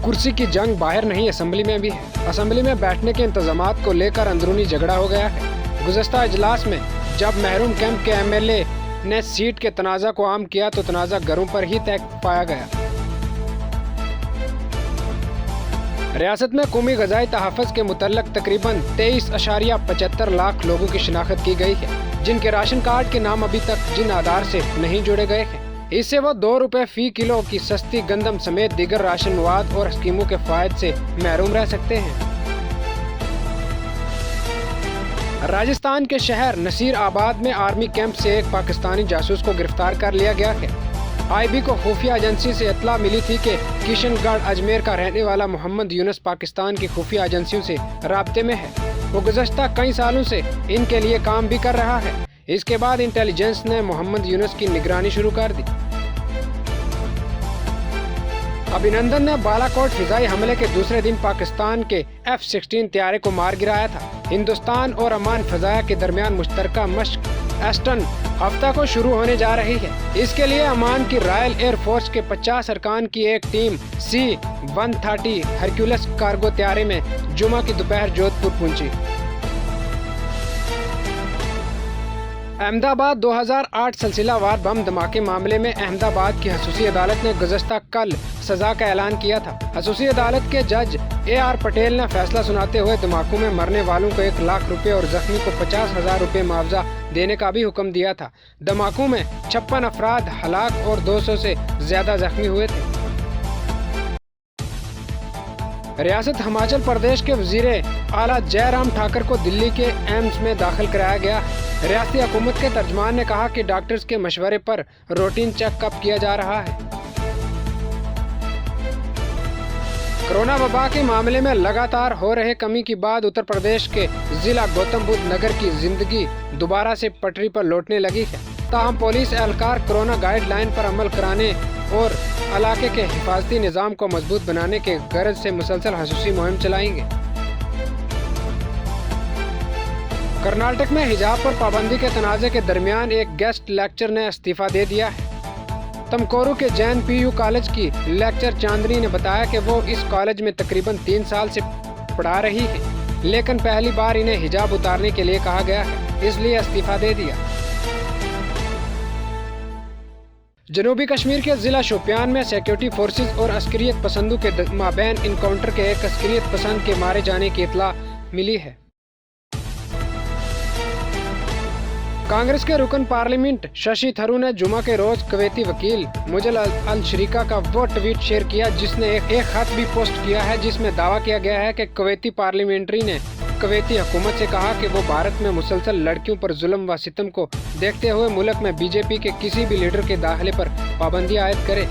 कुर्सी की जंग बाहर नहीं असेंबली में भी है। असेंबली में बैठने के इंतजामात को लेकर अंदरूनी झगड़ा हो गया है। गुज़श्ता इजलास में जब महरूम कैंप के MLA ने सीट के तनाज़ा को आम किया तो तनाज़ा घरों पर ही तय पाया गया। रियासत में कौमी ग़ज़ाई तहफ़्फ़ुज़ के मुतल्लक़ तकरीबन 23.75 लाख लोगों की शिनाख्त की गई है, जिनके राशन कार्ड के नाम अभी तक जिन आधार से नहीं जोड़े गए हैं। इससे वो 2 रुपये फ़ी किलो की सस्ती गंदम समेत दीगर राशन मवाद और स्कीमों के फ़ायदे से महरूम रह सकते हैं। राजस्थान के शहर नसीर आबाद में आर्मी कैंप से एक पाकिस्तानी जासूस को गिरफ्तार कर लिया गया है। IB को खुफिया एजेंसी से इत्तला मिली थी कि किशनगढ़ अजमेर का रहने वाला मोहम्मद यूनुस पाकिस्तान की खुफिया एजेंसियों से राब्ते में है। वो गुज़श्ता कई सालों से इनके लिए काम भी कर रहा है। इसके बाद इंटेलिजेंस ने मोहम्मद यूनुस की निगरानी शुरू कर दी। अभिनंदन ने बालाकोट फिजाई हमले के दूसरे दिन पाकिस्तान के F-16 तैयारे को मार गिराया था। हिंदुस्तान और अमान फ़ज़ाया के दरमियान मुश्तरका मशक़ एस्टन हफ्ता को शुरू होने जा रही है। इसके लिए अमान की रॉयल एयर फोर्स के 50 अरकान की एक टीम C-130 हरक्यूलिस कार्गो तैयारे में जुमा की दोपहर जोधपुर पहुंची। अहमदाबाद 2008 सिलसिलावार बम धमाके मामले में अहमदाबाद की खसूसी अदालत ने गुज़श्ता कल सजा का ऐलान किया था। खसूसी अदालत के जज AR पटेल ने फैसला सुनाते हुए धमाकों में मरने वालों को 1 लाख रुपए और जख्मी को 50,000 रुपए मुआवजा देने का भी हुक्म दिया था। धमाकों में 56 अफराद हलाक और 200 से ज्यादा जख्मी हुए थे। रियासत हिमाचल प्रदेश के वजीर आला जयराम ठाकर को दिल्ली के एम्स में दाखिल कराया गया। रियासती हुकूमत के तर्जमान ने कहा कि डॉक्टर्स के मशवरे पर रूटीन चेकअप किया जा रहा है। कोरोना वबा के मामले में लगातार हो रहे कमी के बाद उत्तर प्रदेश के जिला गौतम बुद्ध नगर की जिंदगी दोबारा से पटरी पर लौटने लगी है। ताहम पुलिस एहलकार कोरोना गाइडलाइन पर अमल कराने और इलाके के हिफाजती निज़ाम को मजबूत बनाने के गरज से मुसलसल खसूसी मुहिम चलाएंगे। कर्नाटक में हिजाब पर पाबंदी के तनाज़े के दरमियान एक गेस्ट लेक्चर ने इस्तीफा दे दिया है। तमकोरू के जैन PU कॉलेज की लेक्चर चांदनी ने बताया कि वो इस कॉलेज में तकरीबन 3 साल से पढ़ा रही है, लेकिन पहली बार इन्हें हिजाब उतारने के लिए कहा गया है, इसलिए इस्तीफा दे दिया। जनूबी कश्मीर के जिला शोपियान में सिक्योरिटी फोर्सेस और अस्करियत पसंदों के माबैन इनकाउंटर के एक अस्करियत पसंद के मारे जाने की इत्तला मिली है। कांग्रेस के रुकन पार्लियामेंट शशि थरूर ने जुमा के रोज कुवैती वकील मुजल अल शरीका का वो ट्वीट शेयर किया जिसने एक खत भी पोस्ट किया है, जिसमें दावा किया गया है कि कुवैती पार्लियामेंट्री ने कुवैती हुकूमत से कहा कि वो भारत में मुसलसल लड़कियों पर जुल्म व सितम को देखते हुए मुल्क में BJP के किसी भी लीडर के दाखिले पर पाबंदी आयद करे।